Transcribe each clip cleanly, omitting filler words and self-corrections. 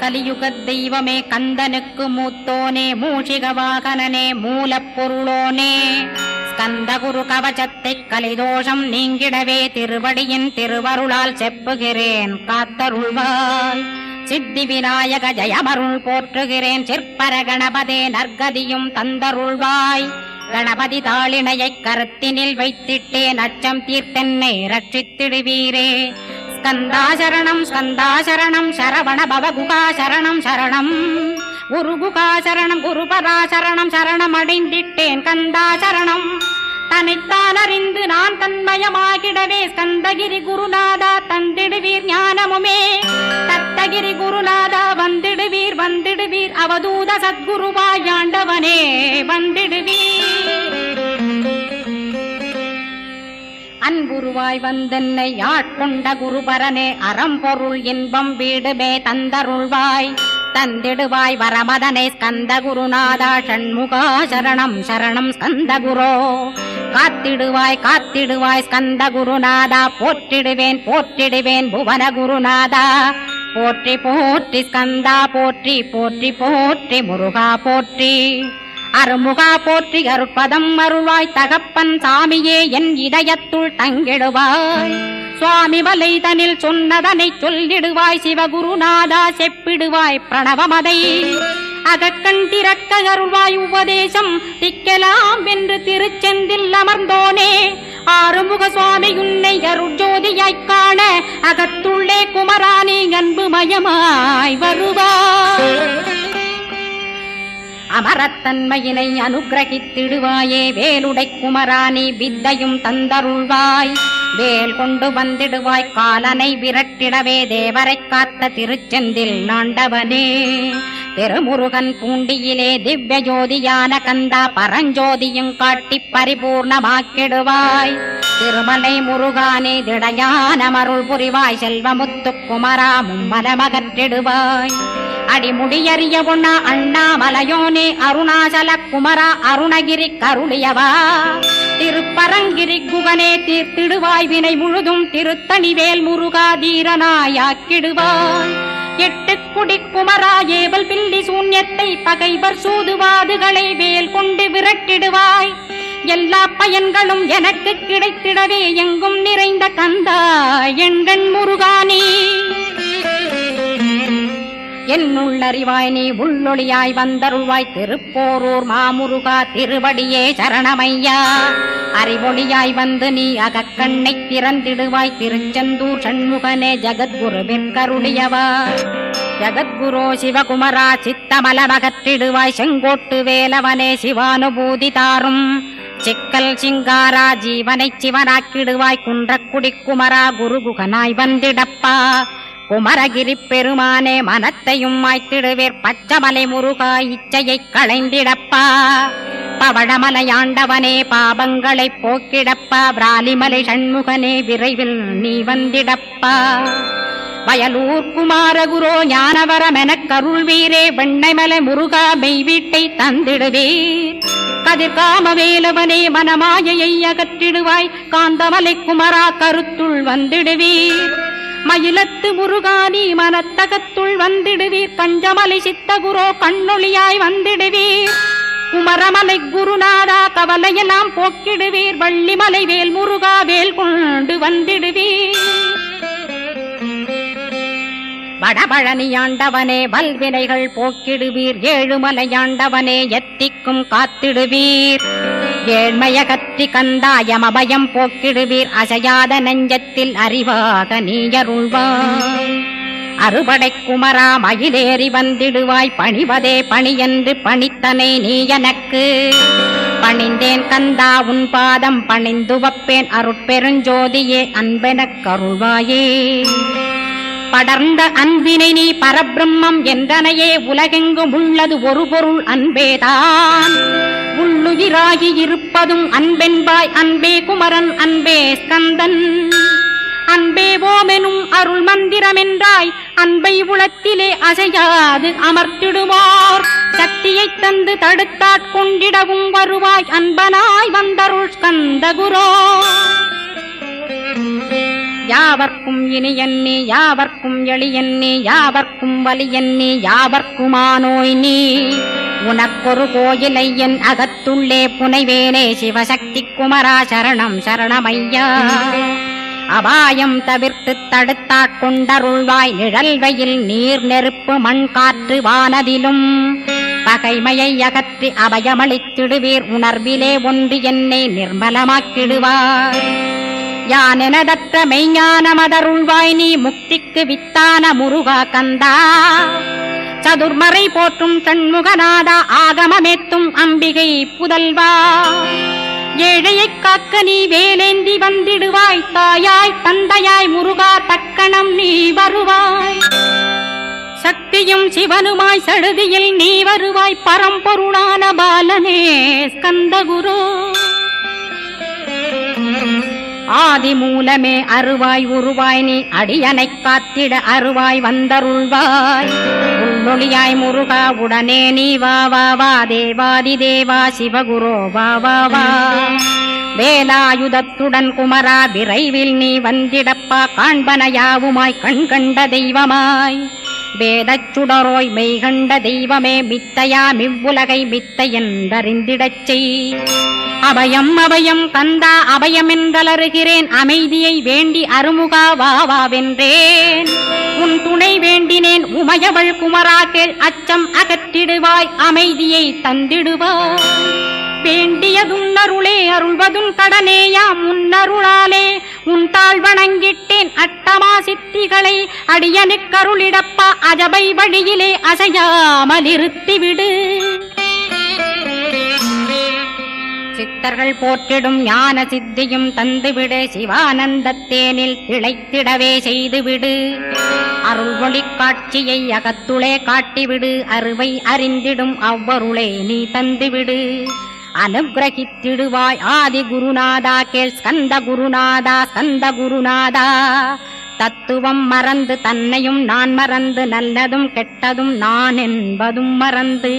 கலியுக தெய்வமே கந்தனுக்கு மூத்தோனே மூஷிக வாகனனே மூலப்பொருளோனே ஸ்கந்தகுரு கவசத்தை கலிதோஷம் நீங்கிடவே திருவடியின் திருவருளால் செப்புகிறேன் காத்தருள்வாய். சித்தி விநாயக ஜயமருள் போற்றுகிறேன் சிற்பர கணபதே நற்கதியும் தந்தருள்வாய். கணபதி தாளினையை கருத்தினில் வைத்திட்டேன் அச்சம் தீர்த்தென்னை ரட்சித்திடுவீரே. ஸ்கந்தாசரணம் ஸ்கந்தாசரணம் சரவண பவகுகாசரணம் சரணம் குருகுகாசரணம் குருபராசரணம் சரணம் அடைந்திட்டேன் கந்தாசரணம். தன்னைத்தான் அறிந்து நான் தன்மயமாகிடவே ஸ்கந்தகிரி குருநாதா தந்திடுவீர் ஞானமுமே. தத்தகிரி குருநாதா வந்திடுவீர் வந்திடுவீர் அவதூத சத்குருவாயாண்டவனே வந்திடுவீர். அன்புருவாய் வந்தென்னை ஆட்கொண்ட குருபரனே அறம்பொருள் இன்பம் வீடுமே தந்தருள்வாய். தந்திடுவாய் வரமதனை ஸ்கந்த குருநாதா ஷண்முகா சரணம் சரணம் ஸ்கந்த குரோ. காத்திடுவாய் காத்திடுவாய் ஸ்கந்த குருநாதா போற்றிடுவேன் போற்றிடுவேன் புவன குருநாதா. போற்றி போற்றி ஸ்கந்தா போற்றி போற்றி போற்றி முருகா போற்றி. அருமுகா போற்றி அருட்பதம் அருள்வாய் தகப்பன் சாமியே என் இதயத்துள் தங்கிடுவாய். சுவாமி வலைதனில் சொன்னதனை சொல்லிடுவாய் சிவகுருநாதா செப்பிடுவாய் பிரணவமதை. அகக்கண் திறக்க அருள்வாய் உபதேசம் திக்கலாம் என்று திருச்செந்தில் அமர்ந்தோனே. ஆறுமுக சுவாமி உன்னை அருட்ஜோதியாய்க் காண அகத்துள்ளே குமரானி அன்புமயமாய் வருவாய். அமரத்தன்மையினை அனுகிரகித்திடுவாயே வேலுடை குமராணி வித்தையும் தந்தருள்வாய். வேல் கொண்டு வந்திடுவாய் காலனை விரட்டிடவே தேவரை காத்த திருச்செந்தில் ஆண்டவனே. திருமுருகன் பூண்டியிலே திவ்ய ஜோதியான கந்தா பரஞ்சோதியும் காட்டி பரிபூர்ணமாக்கிடுவாய். திருமலை முருகானே திடையான மருள் புரிவாய் செல்வமுத்து குமரா மும்மலமகற்றிடுவாய். அடிமுடியறிய உண்ணா அண்ணாமலையோனே அருணாசல குமரா அருணகிரி கருளியவா. திருப்பரங்கிரி குகனே தீர்த்திடுவாய் வினை முழுதும் திருத்தணிவேல் முருகா தீரனாயாக்கிடுவாய். எட்டு குடி குமரா ஏவல் பில்லி சூன்யத்தை பகைவர் சூதுவாதுகளை வேல் கொண்டு விரட்டிடுவாய். எல்லா பயன்களும் எனக்கு கிடைத்திடவே எங்கும் நிறைந்த கந்தா எண்கண் முருகானே. என்னுள்ளறிவாய் நீ உள்ளொளியாய் வந்தருள்வாய் திருப்போரூர் மாமுருகா திருவடியே சரணமையா. அறிவொளியாய் வந்து நீ அகக்கண்ணை திறந்திடுவாய் திருச்செந்தூர் சண்முகனே ஜகத்குருவிற்கருளியவா. ஜகத்குரோ சிவகுமரா சித்தமலமகற்றிடுவாய் செங்கோட்டு வேலவனே சிவானுபூதி தாரும். சிக்கல் சிங்காரா ஜீவனை சிவனாக்கிடுவாய் குன்றக்குடி குமரா குருகுகனாய் வந்திடப்பா. குமரகிரி பெருமானே மனத்தையும் மாய்த்திடுவேர் பச்சமலை முருகா இச்சையை களைந்திடப்பா. பவழமலையாண்டவனே பாபங்களை போக்கிடப்பா. பிராலிமலை சண்முகனே விரைவில் நீ வந்திடப்பா. வயலூர் குமாரகுரோ ஞானவரமெனக் கருள்வீரே வெண்ணைமலை முருகா மெய் வீட்டை தந்திடுவீர். கதிர்காம வேலவனே மனமாயையை அகற்றிடுவாய் காந்தமலை குமரா கருத்துள் வந்திடுவீர். மயிலத்து முருகானி மனத்தகத்துள் வந்திடுவீர். கஞ்சமலை சித்தகுரோ கண்ணொளியாய் வந்திடுவீர். குமரமலை குருநாதா கவலையெல்லாம் போக்கிடுவீர். வள்ளிமலை வேல் முருகா வேல் கொண்டு வந்திடுவீர். வடபழனியாண்டவனே வல்வினைகள் போக்கிடுவீர். ஏழுமலையாண்டவனே எத்திக்கும் காத்திடுவீர். ஏழ்மையகற்றி கந்தாயமபயம் போக்கிடுவீர். அசையாத நெஞ்சத்தில் அறிவாக நீயருள்வாய். அறுபடை குமரா மயிலேறி வந்திடுவாய். பணிவதே பணியென்று பணித்தனை நீ எனக்கு. பணிந்தேன் கந்தா உன் பாதம் பணிந்து வப்பேன் அருட்பெருஞ்சோதியே அன்பெனக் கருள்வாயே. படர்ந்த அன்பினை நீ பரபிரம்மம் என்றனையே உலகெங்கும் உள்ளது ஒரு பொருள் அன்பேதான். உள்ளுயிராகி இருப்பதும் அன்பென்பாய் அன்பே குமரன் அன்பே ஸ்கந்தன். அன்பே ஓமெனும் அருள் மந்திரமென்றாய் அன்பை உளத்திலே அசையாது அமர்த்திடுவார். சக்தியை தந்து தடுத்தாட்கொண்டிடவும் வருவாய் அன்பனாய் வந்தருள் ஸ்கந்த குரோ. யாவர்க்கும் இனியன்னி யாவர்க்கும் எளியன்னி யாவர்க்கும் வலியன்னி யாவர்க்குமானோய் நீ உனக்கொரு கோயிலை என் அகத்துள்ளே புனைவேனே சிவசக்தி குமரா சரணம் சரணமையா அபாயம் தவிர்த்து தடுத்தாட்கொண்டருள்வாய் நிழல்வையில் நீர் நெருப்பு மண் காற்று வானதிலும் பகைமையை அகற்றி அபயமளித்திடுவீர் உணர்விலே ஒன்று என்னை நிர்மலமாக்கிடுவார் யானெனதற்ற மெய்ஞானமதருள்வாய் நீ முக்திக்கு வித்தான முருகா கந்தா சதுர்மறை போற்றும் சண்முகநாதா ஆகமமேத்தும் அம்பிகை புதல்வா ஏழையைக் காக்க நீ வேலேந்தி வந்திடுவாய் தாயாய் தந்தையாய் முருகா தக்கணம் நீ வருவாய் சக்தியும் சிவனுமாய் சடுதியில் நீ வருவாய் பரம்பொருளான பாலனே ஸ்கந்தகுரு ஆதி மூலமே அருவாய் உருவாய் நீ அடியனைக் காத்திட அருவாய் வந்தருள்வாய் உள்ளொளியாய் முருகா உடனே நீ வா வா வா தேவாதி தேவா சிவகுரோ வா வா வா வேலாயுதத்துடன் குமரா விரைவில் நீ வந்திடப்பா காண்பனையாவுமாய் கண் கண்ட தெய்வமாய் வேதச் சுடரோய் மெய்கண்ட தெய்வமே மித்தையா மிவ்வுலகை மித்தை என்றறிந்திடச் செய் அபயம் அபயம் கந்தா அபயமென்றலறுகிறேன் அமைதியை வேண்டி அருமுகா வாவென்றேன் உன் துணை வேண்டினேன் உமையவள் குமரா கேள் அச்சம் அகற்றிடுவாய் அமைதியை தந்திடுவாய் வேண்டியதும் அருளே அருள்வதும் கடனேயாம் உன்னருளாலே உன் தாழ் வணங்கிட்டேன் அட்டமா சித்திகளை அடியனுக்கருளிடப்பா அஜபை வழியிலே அசையாமல் இருத்திவிடு சித்தர்கள் போற்றிடும் ஞான சித்தியும் தந்துவிடு சிவானந்தத்தேனில் திளைத்திடவே செய்துவிடு அருள் ஒளி காட்சியை அகத்துளே காட்டிவிடு அருவை அறிந்திடும் அவ்வருளே நீ தந்துவிடு அனுகிரகித்திடுவாய் ஆதி குருநாதா கேள் ஸ்கந்த குருநாதா ஸ்கந்த குருநாதா தத்துவம் மறந்து தன்னையும் நான் மறந்து நல்லதும் கெட்டதும் நான் என்பதும் மறந்து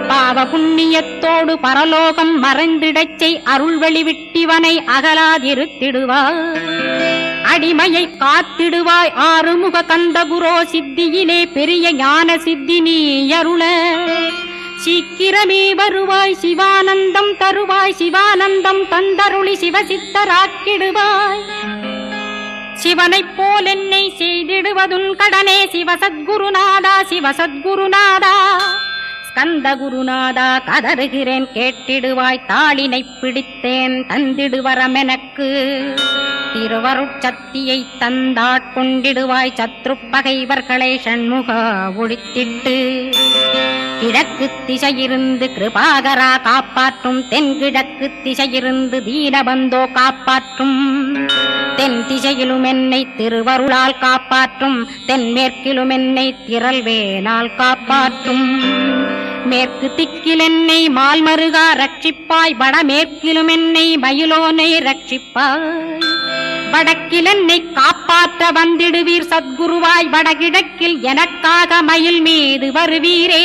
பாவ புண்ணியத்தோடு பரலோகம் மறைந்திடச் செய் அருள் வெளிவிட்டிவனை அகலாதிருத்திடுவாய் அடிமையை காத்திடுவாய் ஆறுமுக கந்தகுரோ சித்தியிலே பெரிய ஞான சித்தி நீ அருள சீக்கிரமே வருவாய் சிவானந்தம் தருவாய் சிவானந்தம் தந்தருளி சிவசித்தராக்கிடுவாய் சிவனைப் போல் என்னை செய்திடுவதுன் கடனே சிவசத்குருநாதா சிவசத்குருநாதா ஸ்கந்த குருநாதா கதறுகிறேன் கேட்டிடுவாய் தாளினை பிடித்தேன் தந்திடுவரமெனக்கு திருவருட்சக்தியை தந்தாட்கொண்டிடுவாய் சத்ரு பகைவர்களை ஷண்முகா ஒழித்திட்டு கிழக்கு திசையிருந்து கிருபாகரா காப்பாற்றும் தென்கிழக்கு திசையிருந்து தீனபந்தோ காப்பாற்றும் தென் திசையிலும் என்னை திருவருளால் காப்பாற்றும் தென்மேற்கிலும் என்னை திரள்வேனால் காப்பாற்றும் மேற்கு திக்கில் என்னை மால்மருகா ரட்சிப்பாய் வடமேற்கிலும் என்னை மயிலோனை ரட்சிப்பாய் வடக்கில் என்னை காப்பாற்ற வந்திடுவீர் சத்குருவாய் வடகிழக்கில் எனக்காக மயில் மீது வருவீரே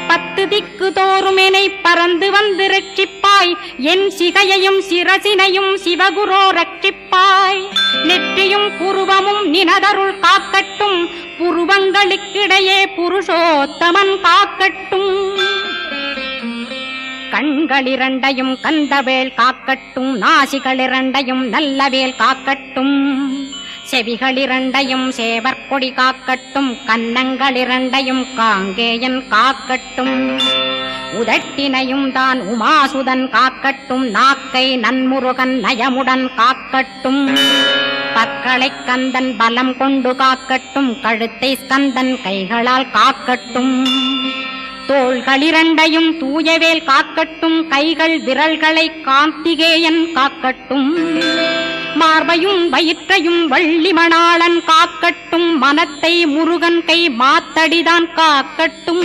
10 திக்கு தோறும் என்னை பறந்து வந்து ரட்சிப்பாய் என் சிகையையும் சிரசினையும் சிவகுரோ ரட்சிப்பாய் நெற்றியும் புருவமும் நினதருள் காக்கட்டும் புருவங்களுக்கிடையே புருஷோத்தமன் காக்கட்டும் கண்களிரண்டையும் கந்தவேல் காக்கட்டும் நாசிகளிரண்டையும் நல்லவேல் காக்கட்டும் செவிகளிரண்டையும் சேவற்கொடி காக்கட்டும் கன்னங்களிரண்டையும் காங்கேயன் காக்கட்டும் உதட்டினையும் தான் உமாசுதன் காக்கட்டும் நாக்கை நன்முருகன் நயமுடன் காக்கட்டும் பற்களை கந்தன் பலம் கொண்டு காக்கட்டும் கழுத்தை ஸ்கந்தன் கைகளால் காக்கட்டும் தோள்களிரண்டையும் தூயவேல் காக்கட்டும் கைகள் விரல்களை கார்த்திகேயன் காக்கட்டும் மார்பையும் வயிற்றையும் வள்ளி மணாளன் காக்கட்டும் மனத்தை முருகன் கை மாத்தடிதான் காக்கட்டும்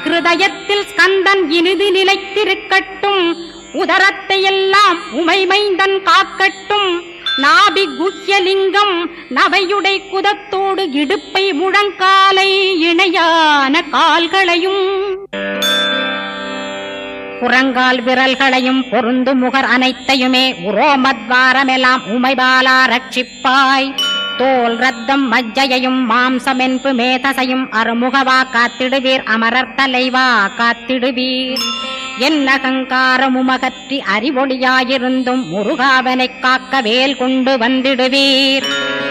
ஹிருதயத்தில் ஸ்கந்தன் இனிது நிலைத்திருக்கட்டும் உதரத்தை எல்லாம் உமைமைந்தன் காக்கட்டும் நாபி குஹ்யலிங்கம் நவையுடை குதத்தோடு இடுப்பை முழங்காலை இணையான கால்களையும் புறங்கால் விரல்களையும் பொருந்து முகர் அனைத்தையுமே உரோமத்வாரமெல்லாம் உமைபாலா ரட்சிப்பாய். தோல் ரத்தம் மஜ்ஜையையும் மாம்சமென்பு மேதசையும் அருமுகவா காத்திடுவீர், அமரர் தலைவா காத்திடுவீர். என்ன அகங்காரமுமகற்றி அறிவொளியாயிருந்தும் முருகாவனைக் காக்க வேல் கொண்டு வந்திடுவீர்.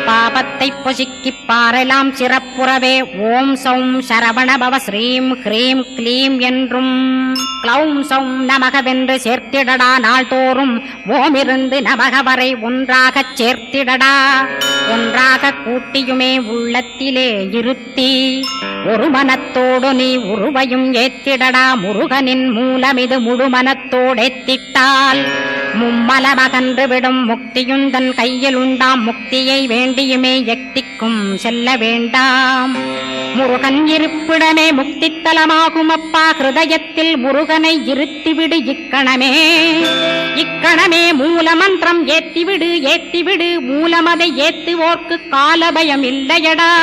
பாபத்தை பொசுக்கிப் பாரெலாம் சிறப்புறவே ஓம் சௌம் சரவணபவ ஸ்ரீம் ஹ்ரீம் க்ளீம் என்றும் க்ளௌம் சௌம் நமகவென்று சேர்த்திடடா. நாள்தோறும் ஓமிருந்து நமக வரை ஒன்றாகச் சேர்த்திடடா. ஒன்றாக கூட்டியுமே உள்ளத்திலே இருத்தி ஒரு மனத்தோடு நீ உருவையும் ஏத்திடடா. முருகனின் மூலமிது முழு மனத்தோடேத்திட்டால் மும்மலமகன்று விடும் முக்தியுந்தன் கையில் உண்டாம். முக்தியை வேண்டியுமே எக்திக்கும் செல்ல வேண்டாம். முருகன் இருப்பிடமே முக்தித்தலமாகும் அப்பா. ஹிருதயத்தில் முருகனை இருத்திவிடு இக்கணமே. இக்கணமே மூலமந்திரம் ஏத்திவிடு ஏத்திவிடு. மூலமதை ஏத்துவோர்க்கு காலபயம் இல்லையடா.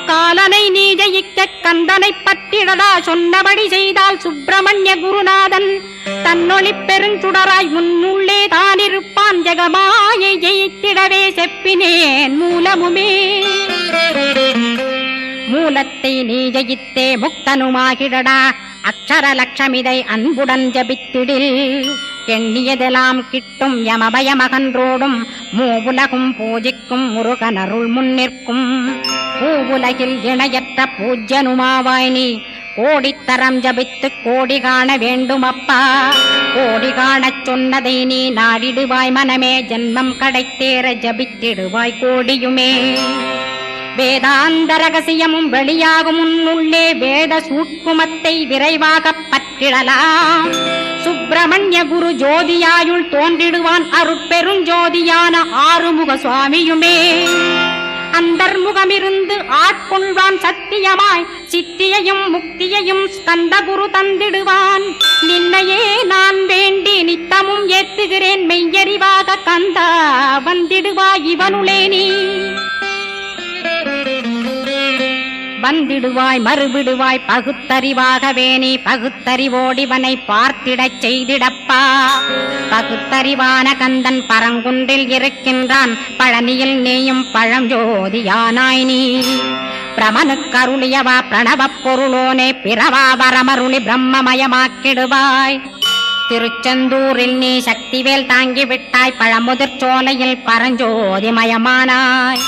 காலனை நீ ஜெயிக்க கந்தனை பற்றிடடா. சொன்னபடி செய்தால் சுப்பிரமணிய குருநாதன் தன்னொளி பெருஞ்சுடராய் முன்னுள்ளே தானிருப்பான். ஜெகமாயை ஜெயித்திடவே செப்பினேன் மூலமுமே. மூலத்தை நீ ஜெயித்தே முக்தனுமாகிடடா. அக்ஷர லட்சமிதை அன்புடன் ஜபித்திடில் எண்ணியதெல்லாம் கிட்டும். யமபயமகன்றோடும் மூவுலகும் பூஜிக்கும் முருகனருள் முன்னிற்கும். பூவுலகில் இணையற்ற பூஜ்யனுமாவாய் நீ. கோடித்தரம் ஜபித்து கோடி காண வேண்டுமப்பா. கோடி காணச் சொன்னதை நீ நாடிடுவாய் மனமே. ஜென்மம் கடைத்தேற ஜபித்திடுவாய் கோடியுமே. வேதாந்த ரகசியமும் வெளியாகும் முன்னுள்ளே வேத சூட்குமத்தை விரைவாகப் பற்றிடலாம். சுப்பிரமணிய குரு ஜோதியாயுள் தோன்றிடுவான் அருட்பெருஞ்சோதியான ஆறுமுக சுவாமியுமே. அந்தர்முகமிருந்து ஆட்கொள்வான் சத்தியமாய். சித்தியையும் முக்தியையும் ஸ்கந்த குரு தந்திடுவான். நின்னையே நான் வேண்டி நித்தமும் ஏத்துகிறேன் மெய்யறிவாக கந்தா வந்திடுவாய் இவனுளே நீ. வந்திடுவாய் மறுவிடுவாய் பகுத்தறிவாகவே நீ. பகுத்தறிவோடிவனை பார்த்திடச் செய்திடப்பா. பகுத்தறிவான கந்தன் பரங்குன்றில் இருக்கின்றான். பழனியில் நீயும் பழஞ்சோதியானாய் நீ. பிரமனுக்கருளியவா பிரணவப் பொருளோனே. பிறவா வரமருளி பிரம்மமயமாக்கிடுவாய். திருச்செந்தூரில் நீ சக்திவேல் தாங்கிவிட்டாய். பழமுதிர் சோலையில் பரஞ்சோதிமயமானாய்.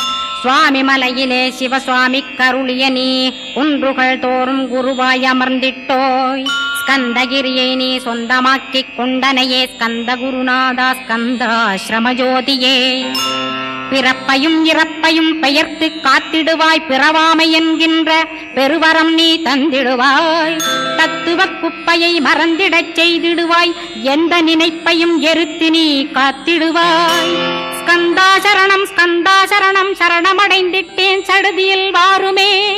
சுவாமி மலையிலே சிவசுவாமி கருளிய நீ. குன்றுகள் தோறும் குருவாய் அமர்ந்திட்டோய். ஸ்கந்தகிரியை நீ சொந்தமாக்கிக் கொண்டனையே. ஸ்கந்த குருநாதா ஸ்கந்தாஸ்ரமஜோதியே. பிறப்பையும் இறப்பையும் பெயர்த்து காத்திடுவாய். பிறவாமை என்கின்ற பெருவரம் நீ தந்திடுவாய். தத்துவ குப்பையை மறந்திடச் செய்திடுவாய். எந்த நினைப்பையும் எரித்து நீ காத்திடுவாய். ஸ்கந்தா சரணம் ஸ்கந்தா சரணம் சரணமடைந்திட்டேன் சடுதியில் வாருமே.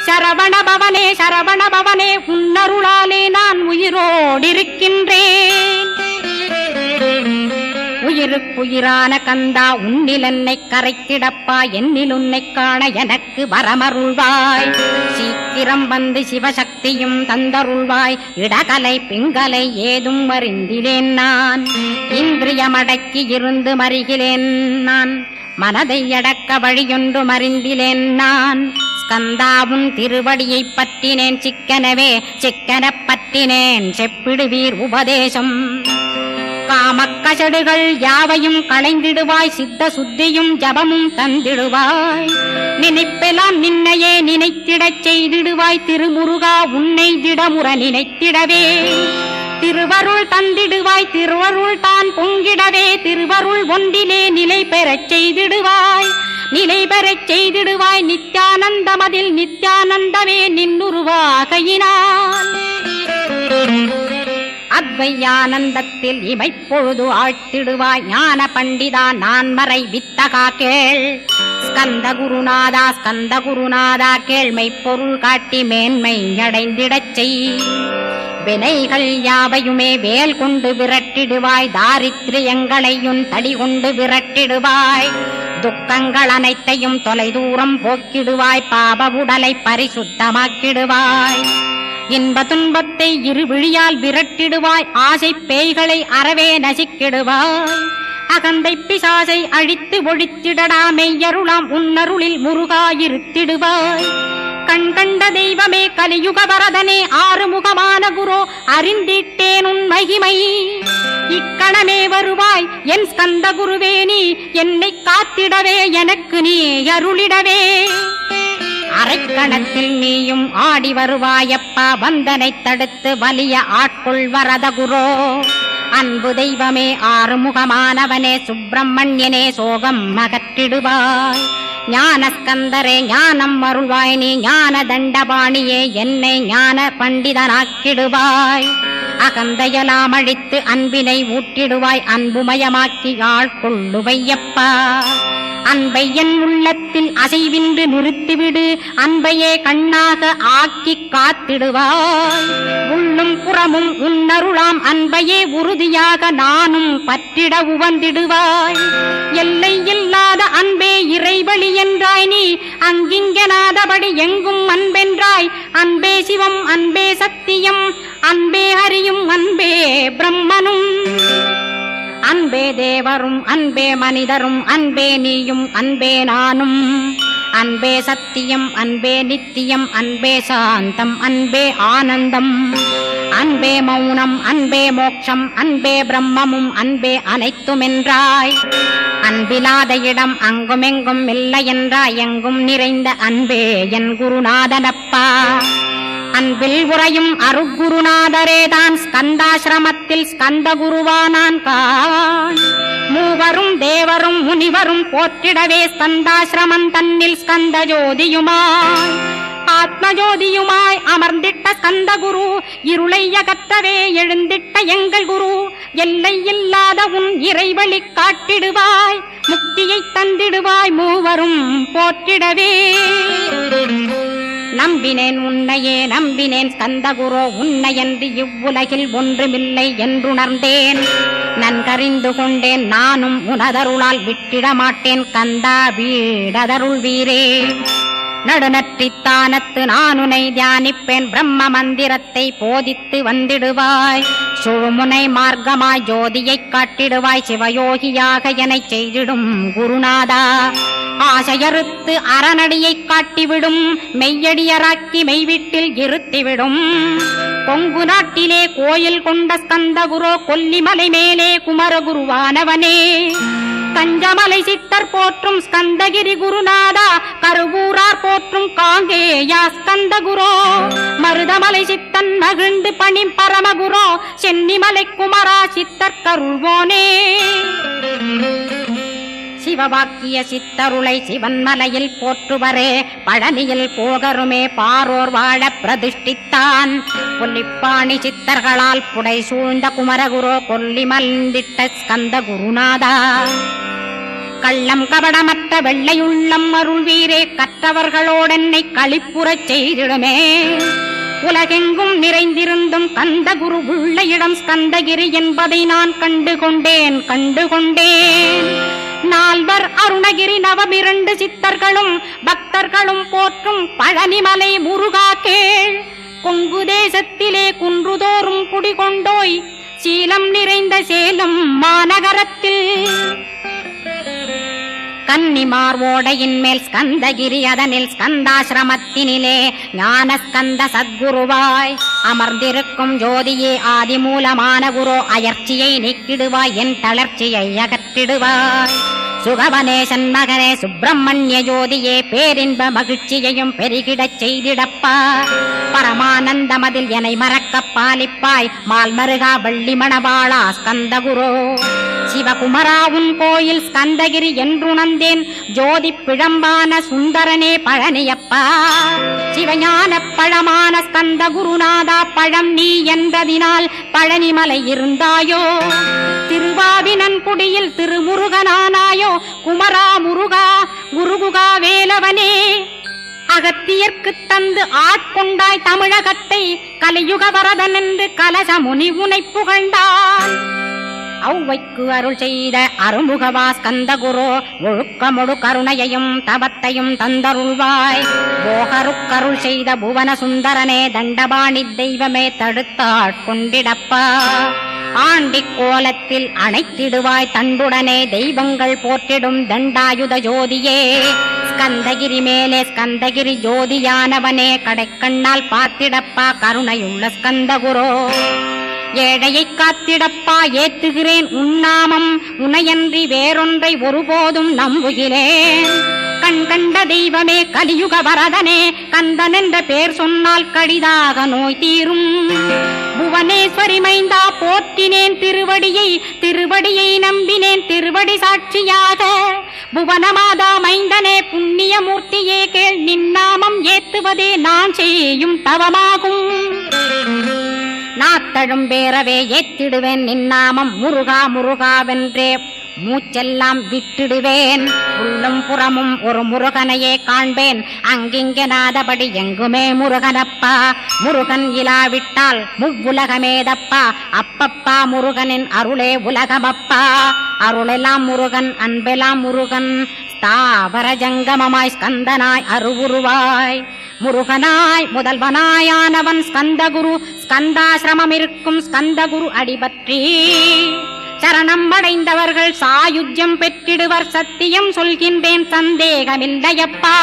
சரவண பவனே சரவண பவனே உன்னருளாலே நான் உயிரோடிருக்கின்றேன். உயிருக்குயிரான கந்தா உன்னில் என்னை கரைத்திடப்பா. என்னில் உன்னை காண எனக்கு வரமருள்வாய். சீக்கிரம் வந்து சிவசக்தியும் தந்தருள்வாய். இடகலை பிங்கலை ஏதும் அறிந்திலேன் நான். இந்திரியமடக்கி இருந்து மறிகிலேன் நான். மனதை அடக்க வழியொன்று மறிந்திலேன் நான். ஸ்கந்தாவும் திருவடியை பற்றினேன் சிக்கனவே. சிக்கனப் பற்றினேன் செப்பிடுவீர் உபதேசம். காமக்கசடுகள் யாவையும் களைந்திடுவாய். சித்த சுத்தியும் ஜபமும் தந்திடுவாய். நினைப்பெல்லாம் நின்னையே நினைத்திடச் செய்திடுவாய். திருமுருகா உன்னை திடமுற நினைத்திடவே திருவருள் தந்திடுவாய். திருவருள் தான் பொங்கிடவே திருவருள் ஒன்றிலே நிலை பெறச் செய்திடுவாய். நிலை பெறச் செய்திடுவாய். நித்யானந்தமதில் நித்யானந்தமே நின்னுருவாகையினான். அத்வையானந்தத்தில் இமைப்பொழுது ஆழ்த்திடுவாய். ஞான பண்டிதா நான் மறை வித்தகா கேள். ஸ்கந்த குருநாதா கேள்மை பொருள் காட்டி மேன்மை அடைந்திடச் செய். வினைகள் யாவையுமே வேல் கொண்டு விரட்டிடுவாய். தாரித்ரியங்களையும் தடி கொண்டு விரட்டிடுவாய். துக்கங்கள் அனைத்தையும் தொலை தூரம் போக்கிடுவாய். பாப உடலை பரிசுத்தமாக்கிடுவாய். இன்ப துன்பத்தை இருவிழியால் விரட்டிடுவாய், ஆசை பேய்களை அறவே நசிக்கிடுவாய். அகந்தை பிசாசை அழித்து ஒழித்திடடா, மெய்யருளாம் உன்னருளில் முருகாயிருத்திடுவாய். கண் கண்ட தெய்வமே கலியுக வரதனே, ஆறுமுகமான குரோ அறிந்திட்டேன் உன் மகிமை. இக்கணமே வருவாய் என் ஸ்கந்த குருவே, நீ என்னை காத்திடவே எனக்கு நீ அருளிடவே. அரைக்கணத்தில் நீயும் ஆடி வருவாயப்பா, வந்தனை தடுத்து வலிய ஆட்கொள் வரத குரோ. அன்பு தெய்வமே ஆறுமுகமானவனே, சுப்பிரமணியனே சோகம் அகற்றிடுவாய். ஞானஸ்கந்தரே ஞானம் அருள்வாய், நீ ஞான தண்டபாணியே என்னை ஞான பண்டிதனாக்கிடுவாய். அகந்தையலாம் அழித்து அன்பினை ஊட்டிடுவாய், அன்புமயமாக்கி ஆட்கொள்ளுவையப்பா. அன்பை என் உள்ளத்தில் அசைவின்று நிறுத்திவிடு, அன்பையே கண்ணாக ஆக்கி காத்திடுவாய். உள்ளும் புறமும் உன்னருளாம் அன்பையே உறுதியாக நானும் பற்றிட உவந்திடுவாய். எல்லை இல்லாத அன்பே இறைவழி என்றாய், நீ அங்கிங்கனாதபடி எங்கும் அன்பென்றாய். அன்பே சிவம், அன்பே சத்தியம், அன்பே அறியும், அன்பே பிரம்மனும். அன்பே தேவரும், அன்பே மனிதரும், அன்பே நீயும், அன்பே நானும். அன்பே சத்தியம், அன்பே நித்தியம், அன்பே சாந்தம், அன்பே ஆனந்தம். அன்பே மௌனம், அன்பே மோட்சம், அன்பே பிரம்மமும், அன்பே அனைத்துமென்றாய். அன்பிலாத இடம் அங்குமெங்கும் இல்லை என்றாய், எங்கும் நிறைந்த அன்பே என் குருநாதனப்பா. அன்பில் உறையும் அருக்குருநாதரேதான் ஸ்கந்தாசிரமத்தில் ஸ்கந்த குருவானான் கான். மூவரும் தேவரும் முனிவரும் போற்றிடவே ஸ்கந்தாசிரமம் தன்னில் ஸ்கந்த ஜோதியுமாய் ஆத்மஜோதியுமாய் அமர்ந்திட்ட ஸ்கந்த குரு, இருளை அகற்றவே எழுந்திட்ட எங்கள் குரு. எல்லை இல்லாத உன் இறைவழி காட்டிடுவாய், முக்தியை தந்திடுவாய் மூவரும் போற்றிடவே. நம்பினேன் உன்னையே நம்பினேன் ஸ்கந்தகுரோ, உன்னையன்றி இவ்வுலகில் ஒன்றுமில்லை என்றுணர்ந்தேன். நன்கறிந்து கொண்டேன் நானும் உனதருளால் விட்டிட மாட்டேன் கந்தா, வீடதருள் வீரே. நடுநற்றித்தானத்து நானுனை தியானிப்பேன், பிரம்ம மந்திரத்தை போதித்து வந்திடுவாய். சுழுமுனை மார்க்கமாய் ஜோதியைக் காட்டிடுவாய், சிவயோகியாக எனச் செய்திடும் குருநாதா. ஆசையறுத்து அறநடியைக் காட்டிவிடும், மெய்யடியராக்கி மெய்வீட்டில் இருத்திவிடும். கொங்கு நாட்டிலே கோயில் கொண்ட ஸ்கந்தகுரோ, கொல்லிமலை மேலே குமரகுருவானவனே. கஞ்சமலை சித்தர் போற்றும் ஸ்கந்தகிரி குருநாதா, கருவூரார் போற்றும் காங்கேயா ஸ்கந்தகுரோ. மருதமலை சித்தன் மகிழ்ந்து பணி பரமகுரோ, சென்னிமலை குமரா சித்தர் கருள்வோனே. சிவவாக்கிய சித்தருளை சிவன்மலையில் போற்றுவரே, பழனியில் போகருமே பாரோர் வாழ பிரதிஷ்டித்தான். கொல்லிப்பாணி சித்தர்களால் புடை சூழ்ந்த குமரகுரோ, கொல்லி மல்ந்திட்ட ஸ்கந்த குருநாதா. கள்ளம் கபடமற்ற வெள்ளையுள்ளம் அருள் வீரே, கற்றவர்களோடென்னை களிப்புறச் செய்திடுமே. உலகெங்கும் நிறைந்திருந்தும் கந்த குரு உள்ள இடம் ஸ்கந்தகிரி என்பதை நான் கண்டுகொண்டேன். நால்வர் அருணகிரி நவமிரண்டு சித்தர்களும் பக்தர்களும் போற்றும் பழனிமலை முருகா கேள். கொங்கு தேசத்திலே குன்றுதோறும் குடிகொண்டோய், சீலம் நிறைந்த சேலம் மாநகரத்தில். கன்னிமார் ஓடையின் மேல் ஸ்கந்தகிரி, அதனில் ஸ்கந்தாசிரமத்தினிலே ஞான ஸ்கந்த சத்குருவாய் அமர்ந்திருக்கும் ஜோதியே ஆதிமூலமான குரு. அயற்சியை நீக்கிடுவாய், என் தளர்ச்சியை அகற்றிடுவாய். சுகவனேசன் மகனே சுப்பிரமணிய ஜோதியே, பேரின்ப மகிழ்ச்சியையும் பெருகிடச் செய்திடப்பா. பரமானந்தமதில் என்னை மறக்க பாலிப்பாய், மால்மருகா வள்ளி மணவாளா ஸ்கந்தகுரோ. சிவகுமராவுன் கோயில் ஸ்கந்தகிரி என்றுணர்ந்தேன், ஜோதி பிழம்பான சுந்தரனே பழனியப்பா. சிவஞான பழமான ஸ்கந்த குருநாதா, பழம் நீ என்றதினால் பழனிமலை இருந்தாயோ. திருவாவினன் குடியில் திருமுருகனானாயோ, குமரா முருகா குருகுகா வேலவனே. அகத்தியர்க்கு தந்து ஆட்கொண்டாய் தமிழகத்தை, கலியுக வரதன் என்று கலச முனி உனை புகழ்ந்தான். ஔவைக்கு அருள் செய்த அருமுகவா ஸ்கந்தகுரு ஒழுக்கமொடு கருணையையும் தவத்தையும் தந்தருள்வாய். போகருக்கருள் செய்த புவன சுந்தரனே தண்டபாணி தெய்வமே தடுத்தாட்கொண்டிடப்பா. ஆண்டிக் கோலத்தில் அணைத்திடுவாய் தண்டுடனே தெய்வங்கள் போற்றிடும் தண்டாயுத ஜோதியே. ஸ்கந்தகிரி மேலே ஸ்கந்தகிரி ஜோதியானவனே கடைக்கண்ணால் பார்த்திடப்பா கருணையுள்ள ஸ்கந்தகுரு. ஏழையை காத்திடப்பா ஏத்துகிறேன் உன்னாமம் உனையன்றி வேறொன்றை ஒருபோதும் நம்புகிறேன். கண் கண்ட தெய்வமே கலியுக வரதனே கந்தன் என்ற பேர் சொன்னால் கடிதாக நோய் தீரும். புவனேஸ்வரி மைந்தா போற்றினேன் திருவடியை நம்பினேன் திருவடி சாட்சியாக. புவனமாதா மைந்தனே புண்ணியமூர்த்தியே கேள் நின்னாமம் ஏத்துவதே நான் செய்யும் தவமாகும். நாத்தழும் பேரவே ஏத்திடுவேன் நின்னாமம் முருகா முருகாவென்றே மூச்செல்லாம் விட்டிடுவேன். உள்ளும் புறமும் ஒரு முருகனையே காண்பேன் அங்கிங்கெனாதபடி எங்குமே முருகனப்பா. முருகன் இலாவிட்டால் முவ்வுலகமேதப்பா. அப்பப்பா முருகனின் அருளே உலகமப்பா. அருளெல்லாம் முருகன் அன்பெல்லாம் முருகன் ஸ்தாவர ஜங்கமமாய் ஸ்கந்தனாய் அருவுருவாய். முருகனாய் முதல்வனாயானவன் ஸ்கந்தகுரு. ஸ்கந்தாசிரமம் இருக்கும் ஸ்கந்தகுரு அடிபற்றி சரணம் அடைந்தவர்கள் சாயுஜ்யம் பெற்றிடுவர். சத்தியம் சொல்கின்றேன் சந்தேகமில்லையப்பா.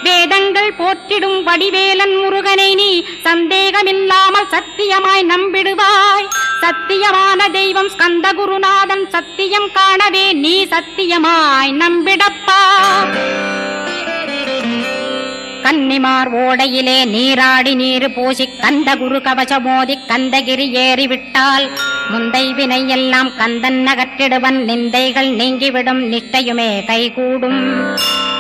வேதங்கள் போற்றிடும் வடிவேலன் முருகனை நீ சந்தேகமில்லாமல் சத்தியமாய் நம்பிடுவாய். சத்தியமான தெய்வம் ஸ்கந்தகுருநாதன் சத்தியம் காணவே நீ சத்தியமாய் நம்பிடப்பா. கன்னிமார் ஓடையிலே நீராடி நீரு பூசி கந்தகுரு கவசமோதி கந்தகிரி ஏறிவிட்டால் முந்தை வினை எல்லாம் கந்தன் நகற்றிடுவன். நிந்தைகள் நீங்கிவிடும் நிஷ்டையுமே கைகூடும்.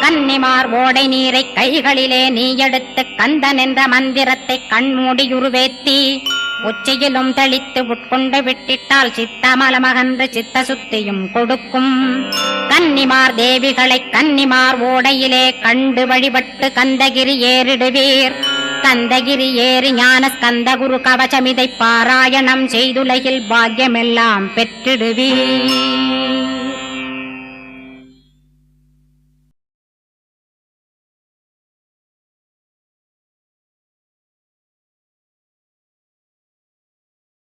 கன்னிமார் ஓடை நீரை கைகளிலே நீ எடுத்து கந்தன் என்ற மந்திரத்தை கண்மூடியுருவேத்தி உச்சியிலும் தெளித்து உட்கொண்டு விட்டிட்டால் சித்தமலமகன்று சித்த சுத்தியும் கொடுக்கும். கன்னிமார் தேவிகளை கன்னிமார் ஓடையிலே கண்டு வழிபட்டு கந்தகிரி ஏறிடுவீர். கந்தகிரி ஏறி ஞான ஸ்கந்தகுரு கவசமிதை பாராயணம் செய்துலகில் பாக்கியமெல்லாம் பெற்றிடுவீர்.